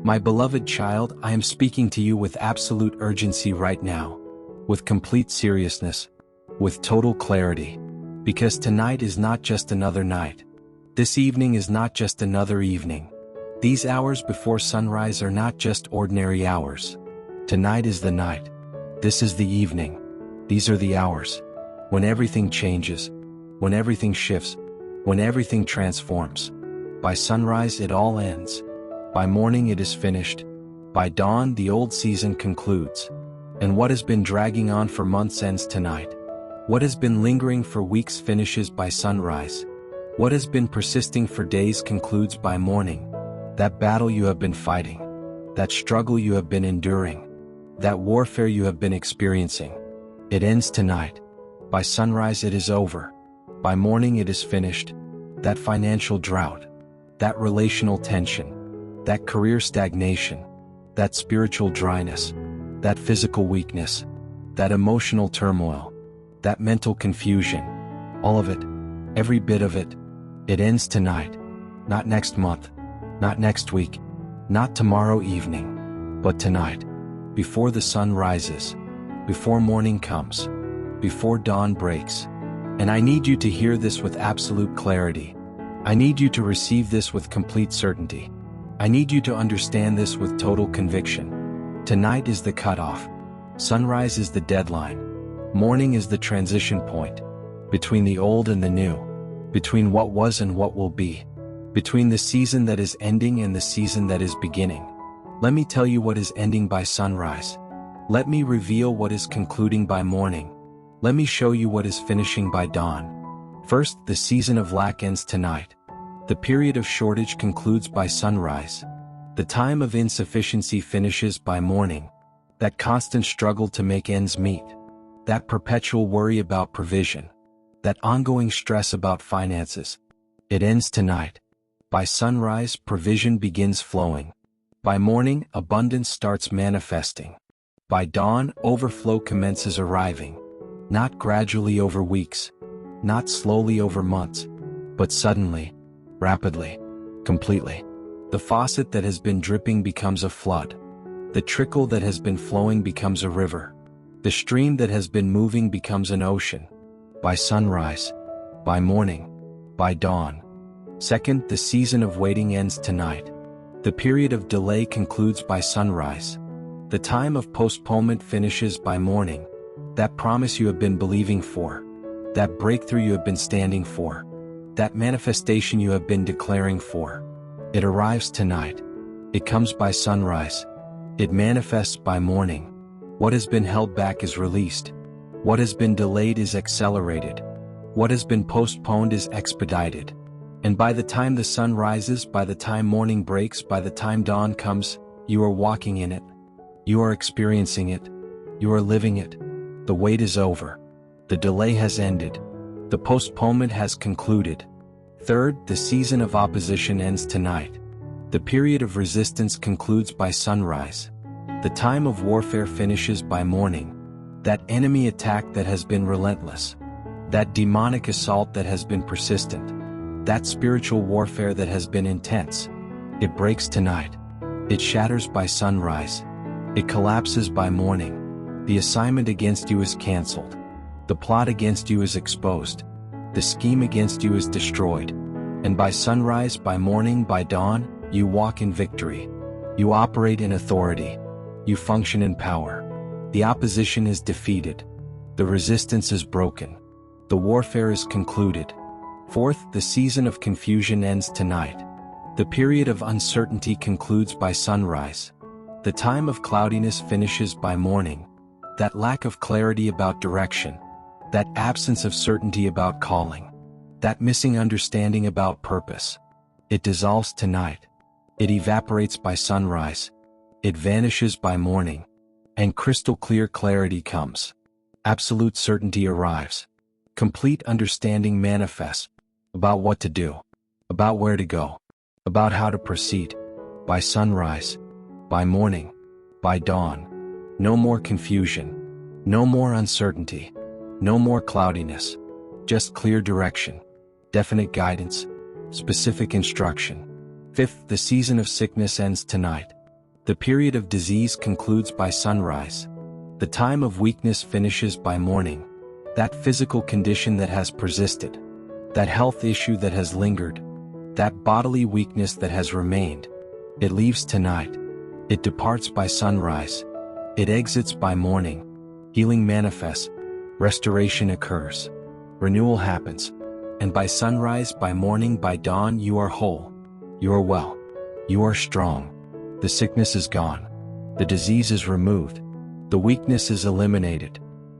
My beloved child, I am speaking to you with absolute urgency right now, with complete seriousness, with total clarity, because tonight is not just another night. This evening is not just another evening. These hours before sunrise are not just ordinary hours. Tonight is the night. This is the evening. These are the hours. When everything changes, when everything shifts, when everything transforms. By sunrise it all ends. By morning it is finished. By dawn the old season concludes. And what has been dragging on for months ends tonight. What has been lingering for weeks finishes by sunrise. What has been persisting for days concludes by morning. That battle you have been fighting, that struggle you have been enduring, that warfare you have been experiencing, it ends tonight. By sunrise it is over. By morning it is finished. That financial drought, that relational tension, that career stagnation, that spiritual dryness, that physical weakness, that emotional turmoil, that mental confusion, all of it, every bit of it, it ends tonight. Not next month, not next week, not tomorrow evening, but tonight, before the sun rises, before morning comes, before dawn breaks. And I need you to hear this with absolute clarity. I need you to receive this with complete certainty. I need you to understand this with total conviction. Tonight is the cutoff. Sunrise is the deadline. Morning is the transition point. Between the old and the new. Between what was and what will be. Between the season that is ending and the season that is beginning. Let me tell you what is ending by sunrise. Let me reveal what is concluding by morning. Let me show you what is finishing by dawn. First, the season of lack ends tonight. The period of shortage concludes by sunrise. The time of insufficiency finishes by morning. That constant struggle to make ends meet. That perpetual worry about provision. That ongoing stress about finances. It ends tonight. By sunrise, provision begins flowing. By morning, abundance starts manifesting. By dawn, overflow commences arriving. Not gradually over weeks. Not slowly over months. But suddenly. Rapidly. Completely. The faucet that has been dripping becomes a flood. The trickle that has been flowing becomes a river. The stream that has been moving becomes an ocean. By sunrise. By morning. By dawn. Second, the season of waiting ends tonight. The period of delay concludes by sunrise. The time of postponement finishes by morning. That promise you have been believing for. That breakthrough you have been standing for. That manifestation you have been declaring for. It arrives tonight. It comes by sunrise. It manifests by morning. What has been held back is released. What has been delayed is accelerated. What has been postponed is expedited. And by the time the sun rises, by the time morning breaks, by the time dawn comes, you are walking in it. You are experiencing it. You are living it. The wait is over. The delay has ended. The postponement has concluded. Third, the season of opposition ends tonight. The period of resistance concludes by sunrise. The time of warfare finishes by morning. That enemy attack that has been relentless. That demonic assault that has been persistent. That spiritual warfare that has been intense. It breaks tonight. It shatters by sunrise. It collapses by morning. The assignment against you is canceled. The plot against you is exposed. The scheme against you is destroyed. And by sunrise, by morning, by dawn, you walk in victory. You operate in authority. You function in power. The opposition is defeated. The resistance is broken. The warfare is concluded. Fourth, the season of confusion ends tonight. The period of uncertainty concludes by sunrise. The time of cloudiness finishes by morning. That lack of clarity about direction. That absence of certainty about calling. That missing understanding about purpose. It dissolves tonight. It evaporates by sunrise. It vanishes by morning. And crystal clear clarity comes. Absolute certainty arrives. Complete understanding manifests. About what to do. About where to go. About how to proceed. By sunrise. By morning. By dawn. No more confusion. No more uncertainty. No more cloudiness. Just clear direction. Definite guidance. Specific instruction. Fifth, the season of sickness ends tonight. The period of disease concludes by sunrise. The time of weakness finishes by morning. That physical condition that has persisted, that health issue that has lingered, that bodily weakness that has remained, it leaves tonight. It departs by sunrise. It exits by morning. Healing manifests. Restoration occurs. Renewal happens. And by sunrise, by morning, by dawn, you are whole. You are well. You are strong. The sickness is gone. The disease is removed. The weakness is eliminated.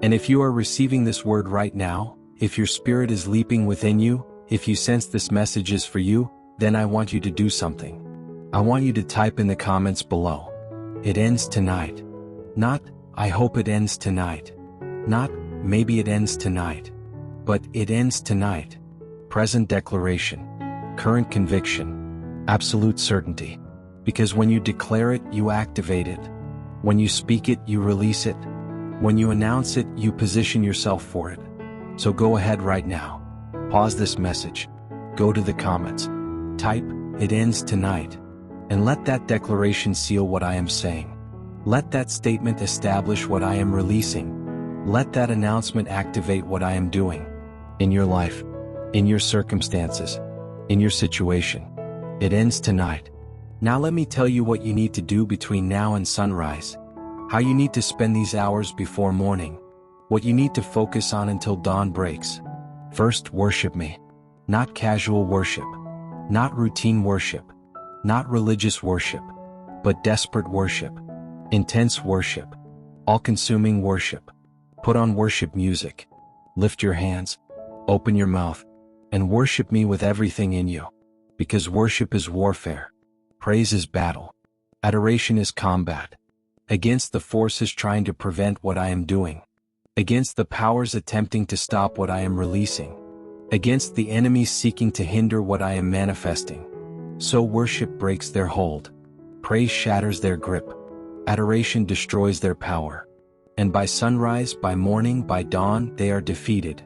And if you are receiving this word right now, if your spirit is leaping within you, if you sense this message is for you, then I want you to do something. I want you to type in the comments below. It ends tonight. Not, I hope it ends tonight. Not, maybe it ends tonight. But it ends tonight. Present declaration. Current conviction. Absolute certainty. Because when you declare it, you activate it. When you speak it, you release it. When you announce it, you position yourself for it. So go ahead right now. Pause this message. Go to the comments. Type, it ends tonight. And let that declaration seal what I am saying. Let that statement establish what I am releasing. Let that announcement activate what I am doing. In your life. In your circumstances. In your situation. It ends tonight. Now let me tell you what you need to do between now and sunrise. How you need to spend these hours before morning. What you need to focus on until dawn breaks. First, worship me. Not casual worship. Not routine worship. Not religious worship. But desperate worship. Intense worship. All-consuming worship. Put on worship music. Lift your hands. Open your mouth. And worship me with everything in you. Because worship is warfare. Praise is battle. Adoration is combat. Against the forces trying to prevent what I am doing. Against the powers attempting to stop what I am releasing. Against the enemies seeking to hinder what I am manifesting. So worship breaks their hold. Praise shatters their grip. Adoration destroys their power. And by sunrise, by morning, by dawn, they are defeated.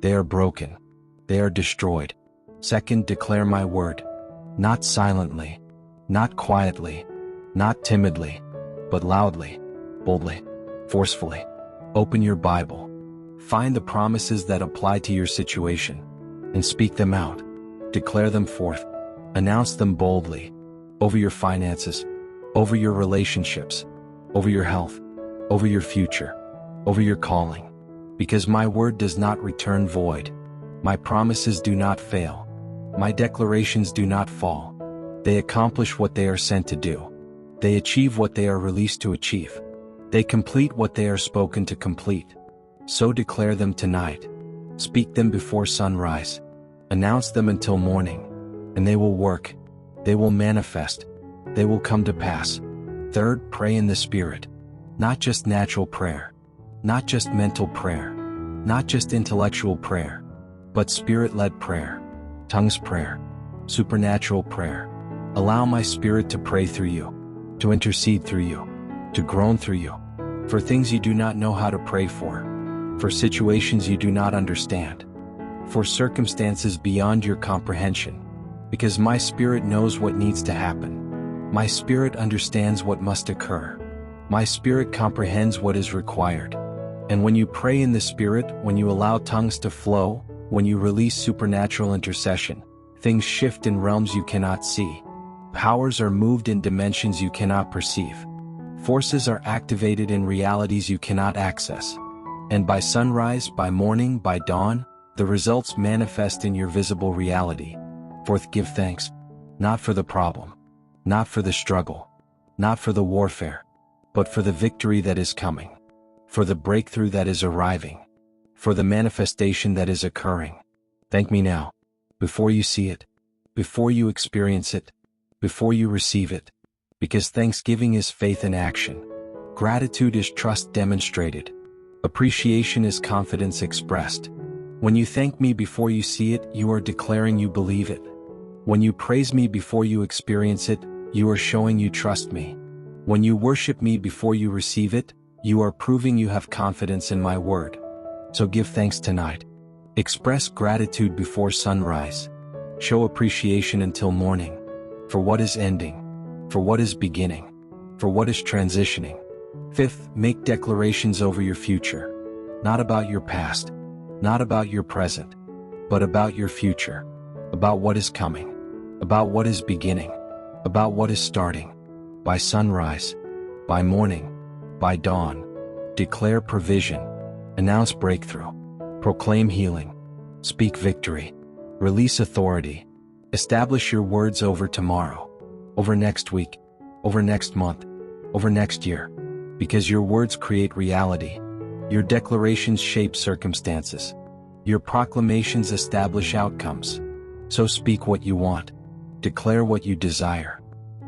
They are broken. They are destroyed. Second, declare my word. Not silently. Not quietly, not timidly, but loudly, boldly, forcefully. Open your Bible. Find the promises that apply to your situation, and speak them out. Declare them forth. Announce them boldly. Over your finances, over your relationships, over your health, over your future, over your calling. Because my word does not return void. My promises do not fail. My declarations do not fall. They accomplish what they are sent to do. They achieve what they are released to achieve. They complete what they are spoken to complete. So declare them tonight. Speak them before sunrise. Announce them until morning. And they will work. They will manifest. They will come to pass. Third, pray in the Spirit. Not just natural prayer. Not just mental prayer. Not just intellectual prayer. But Spirit-led prayer. Tongues prayer. Supernatural prayer. Allow my Spirit to pray through you, to intercede through you, to groan through you, for things you do not know how to pray for situations you do not understand, for circumstances beyond your comprehension, because my Spirit knows what needs to happen. My Spirit understands what must occur. My Spirit comprehends what is required. And when you pray in the Spirit, when you allow tongues to flow, when you release supernatural intercession, things shift in realms you cannot see. Powers are moved in dimensions you cannot perceive. Forces are activated in realities you cannot access. And by sunrise, by morning, by dawn, the results manifest in your visible reality. Fourth, give thanks. Not for the problem. Not for the struggle. Not for the warfare. But for the victory that is coming. For the breakthrough that is arriving. For the manifestation that is occurring. Thank me now. Before you see it. Before you experience it. Before you receive it. Because thanksgiving is faith in action. Gratitude is trust demonstrated. Appreciation is confidence expressed. When you thank me before you see it, you are declaring you believe it. When you praise me before you experience it, you are showing you trust me. When you worship me before you receive it, you are proving you have confidence in my word. So give thanks tonight. Express gratitude before sunrise. Show appreciation until morning. For what is ending. For what is beginning. for what is transitioning. Fifth, make declarations over your future. Not about your past, not about your present, but about your future, about what is coming, about what is beginning, about what is starting. By sunrise, by morning, by dawn, declare provision, announce breakthrough, proclaim healing, speak victory, release authority, establish your words over tomorrow, over next week, over next month, over next year, because your words create reality. Your declarations shape circumstances. Your proclamations establish outcomes. So speak what you want. Declare what you desire.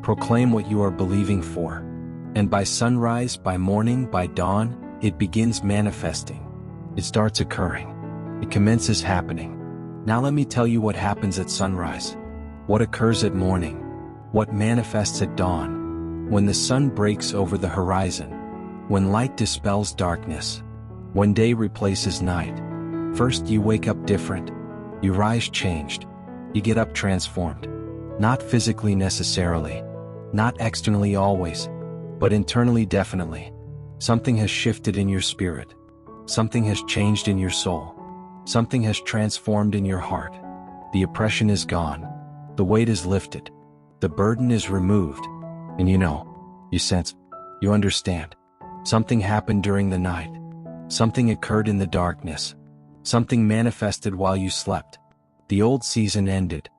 Proclaim what you are believing for. And by sunrise, by morning, by dawn, it begins manifesting. It starts occurring. It commences happening. Now let me tell you what happens at sunrise. What occurs at morning. What manifests at dawn. When the sun breaks over the horizon. When light dispels darkness. When day replaces night. First, you wake up different. You rise changed. You get up transformed. Not physically necessarily. Not externally always. But internally definitely. Something has shifted in your spirit. Something has changed in your soul. Something has transformed in your heart. The oppression is gone. The weight is lifted. The burden is removed. And you sense, you understand. Something happened during the night. Something occurred in the darkness. Something manifested while you slept. The old season ended.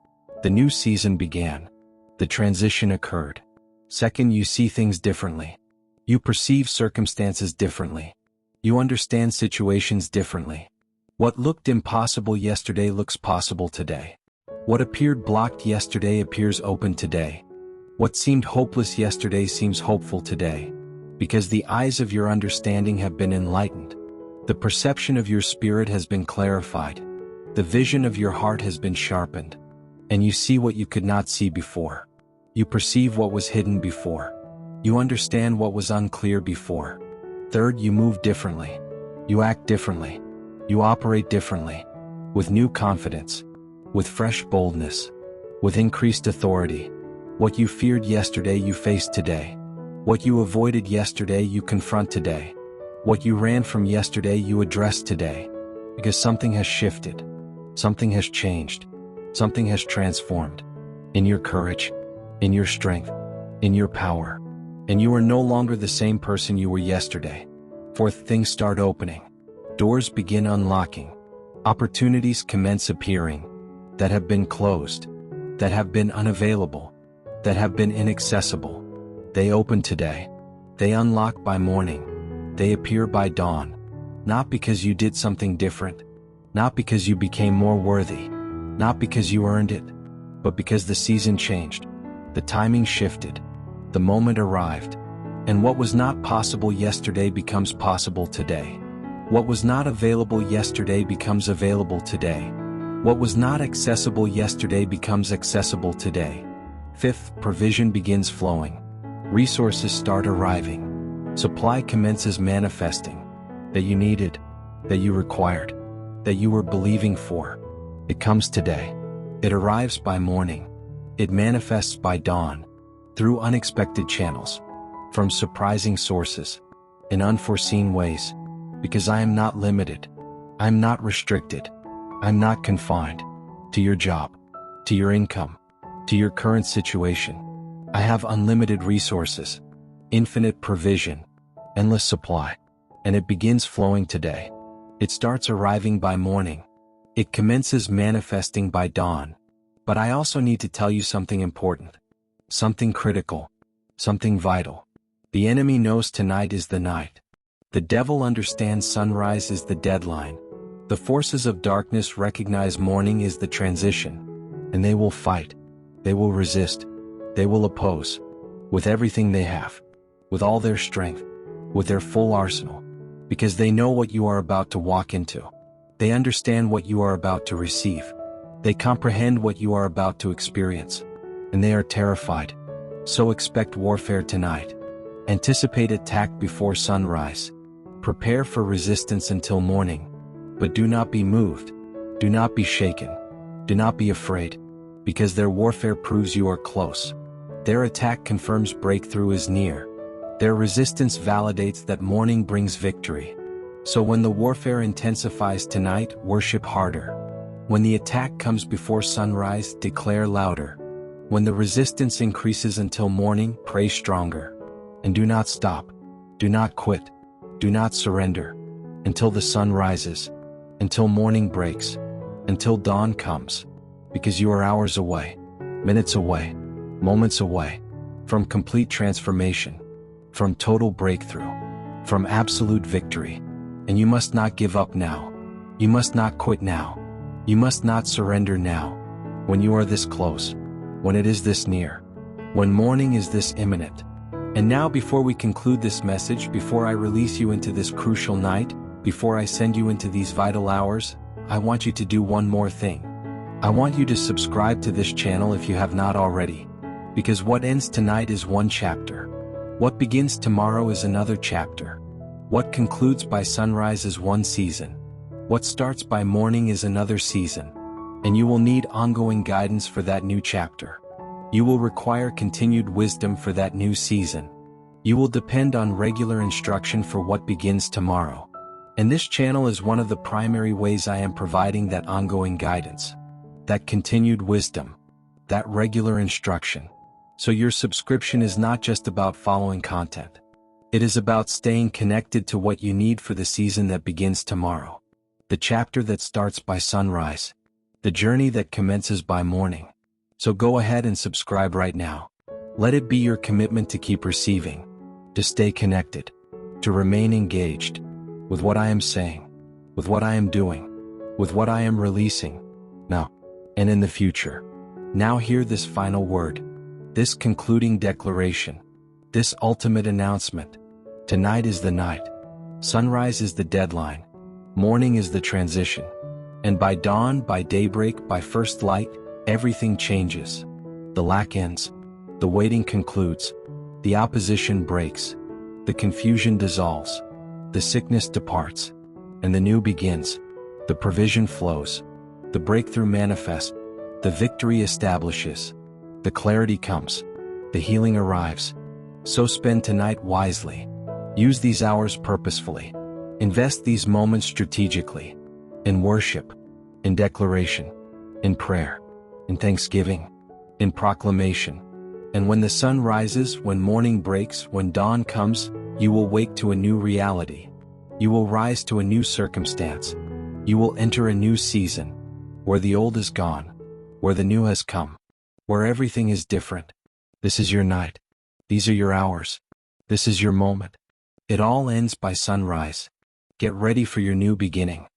The new season began. The transition occurred. Second, you see things differently. You perceive circumstances differently. You understand situations differently. What looked impossible yesterday looks possible today. What appeared blocked yesterday appears open today. What seemed hopeless yesterday seems hopeful today. Because the eyes of your understanding have been enlightened. The perception of your spirit has been clarified. The vision of your heart has been sharpened. And you see what you could not see before. You perceive what was hidden before. You understand what was unclear before. Third, you move differently. You act differently. You operate differently. With new confidence. With fresh boldness. With increased authority. What you feared yesterday you face today. What you avoided yesterday you confront today. What you ran from yesterday you address today. Because something has shifted. Something has changed. Something has transformed. In your courage. In your strength. In your power. And you are no longer the same person you were yesterday. Fourth, things start opening. Doors begin unlocking. Opportunities commence appearing. That have been closed. That have been unavailable. That have been inaccessible. They open today. They unlock by morning. They appear by dawn. Not because you did something different. Not because you became more worthy. Not because you earned it. But because the season changed. The timing shifted. The moment arrived. And what was not possible yesterday becomes possible today. What was not available yesterday becomes available today. What was not accessible yesterday becomes accessible today. Fifth, provision begins flowing. Resources start arriving. Supply commences manifesting. That you needed. That you required. That you were believing for. It comes today. It arrives by morning. It manifests by dawn. Through unexpected channels. From surprising sources. In unforeseen ways. Because I am not limited. I am not restricted. I am not confined. To your job. To your income. To your current situation. I have unlimited resources. Infinite provision. Endless supply. And it begins flowing today. It starts arriving by morning. It commences manifesting by dawn. But I also need to tell you something important. Something critical. Something vital. The enemy knows tonight is the night. The devil understands sunrise is the deadline. The forces of darkness recognize morning is the transition. And they will fight. They will resist. They will oppose. With everything they have. With all their strength. With their full arsenal. Because they know what you are about to walk into. They understand what you are about to receive. They comprehend what you are about to experience. And they are terrified. So expect warfare tonight. Anticipate attack before sunrise. Prepare for resistance until morning. But do not be moved. Do not be shaken. Do not be afraid. Because their warfare proves you are close. Their attack confirms breakthrough is near. Their resistance validates that morning brings victory. So when the warfare intensifies tonight, worship harder. When the attack comes before sunrise, declare louder. When the resistance increases until morning, pray stronger. And do not stop. Do not quit. Do not surrender. Until the sun rises. Until morning breaks. Until dawn comes. Because you are hours away. Minutes away. Moments away. From complete transformation. From total breakthrough. From absolute victory. And you must not give up now. You must not quit now. You must not surrender now. When you are this close. When it is this near. When morning is this imminent. And now, before we conclude this message, before I release you into this crucial night, before I send you into these vital hours, I want you to do one more thing. I want you to subscribe to this channel if you have not already. Because what ends tonight is one chapter. What begins tomorrow is another chapter. What concludes by sunrise is one season. What starts by morning is another season. And you will need ongoing guidance for that new chapter. You will require continued wisdom for that new season. You will depend on regular instruction for what begins tomorrow. And this channel is one of the primary ways I am providing that ongoing guidance. That continued wisdom. That regular instruction. So your subscription is not just about following content. It is about staying connected to what you need for the season that begins tomorrow. The chapter that starts by sunrise. The journey that commences by morning. So go ahead and subscribe right now. Let it be your commitment to keep receiving. To stay connected. To remain engaged. With what I am saying. With what I am doing. With what I am releasing. Now. And in the future. Now hear this final word. This concluding declaration. This ultimate announcement. Tonight is the night. Sunrise is the deadline. Morning is the transition. And by dawn, by daybreak, by first light, everything changes. The lack ends. The waiting concludes. The opposition breaks. The confusion dissolves. The sickness departs. And the new begins. The provision flows. The breakthrough manifests. The victory establishes. The clarity comes. The healing arrives. So spend tonight wisely. Use these hours purposefully. Invest these moments strategically. In worship. In declaration. In prayer. In thanksgiving. In proclamation. And when the sun rises, when morning breaks, when dawn comes, you will wake to a new reality. You will rise to a new circumstance. You will enter a new season. Where the old is gone. Where the new has come. Where everything is different. This is your night. These are your hours. This is your moment. It all ends by sunrise. Get ready for your new beginning.